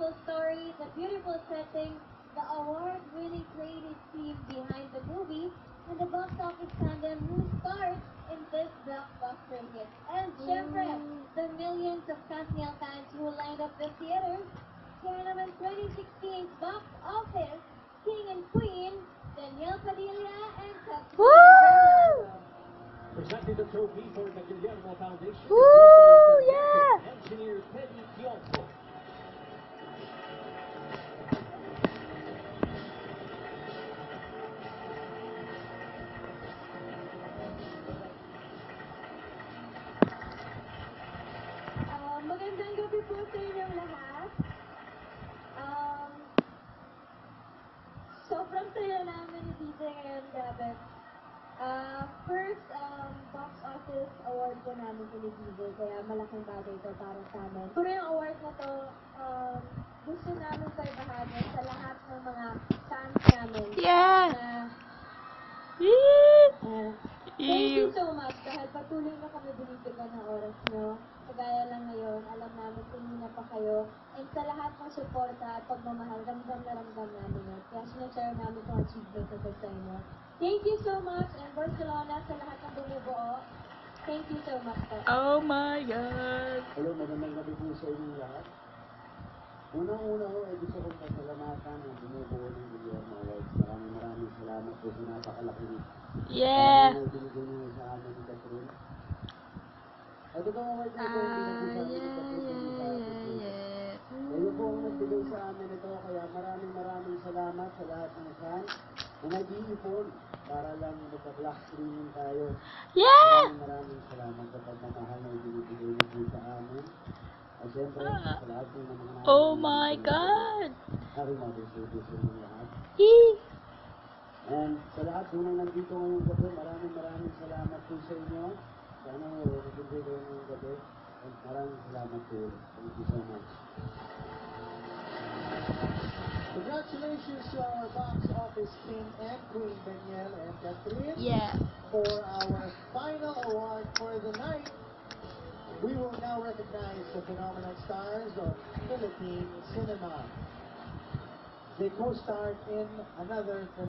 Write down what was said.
beautiful story, the beautiful setting, the award-winning creative team behind the movie, and the box office tandem who stars in this blockbuster hit. And syempre, the millions of Katniel fans who lined up the theaters. Kaya naman 2016's box office, King and Queen, Danielle Padilla and Katrina Bernardo. Presenting the trophy for the Guillermo Foundation. Woo! Yeah! Engineer Teddy Diolfo. Magandang gabi po sa inyong lahat. Sobrang saya namin ni DJ ngayon, grabe. First, box office award po namin sa ni DJ, kaya malaking bagay ito para sa amin. Pero yung award na to, gusto namin pa ibahagi sa lahat ng mga fans namin. Yeah! Thank you so much dahil patuloy na kami binibigyan ng oras nyo. Kagaya lang ngayon, alam namin kanina pa kayo. And sa lahat ng suporta at pagmamahal, ramdam na ramdam namin yun. Kaya sinashare namin itong achievement na sa inyo. Thank you so much, and Barcelona, sa lahat ng bumubuo. Thank you so much. Oh my God! Hello, magandang gabi po sa inyong lahat. Unang-una ko, gusto kong pasalamatan ang bumubuo ng Guillermo Awards. Maraming salamat po sa napakalaki ni Yeah! binigay niyo sa amin ni Catherine. At itong award na ito, hindi na po sa amin ni Catherine, sa atin. Kayo po ang nagbigay sa amin ito, kaya maraming salamat sa lahat ng fans na nag-iipon para lang magka-black screening tayo. Yeah! Maraming salamat sa pagmamahal na ibinibigay niyo po sa amin. At siyempre, sa lahat ng mga Oh my God! Happy Mother's Day po sa inyong lahat. Yee! And sa lahat po nang nandito ngayong gabi, maraming salamat po sa inyo. Sana nag-enjoy kayo ngayong gabi. And maraming salamat po. Thank you so much. Congratulations to our box office king and queen, Danielle and Catherine, Yeah! for our final award for the night. We will now recognize the phenomenal stars of Philippine cinema. They co-starred in another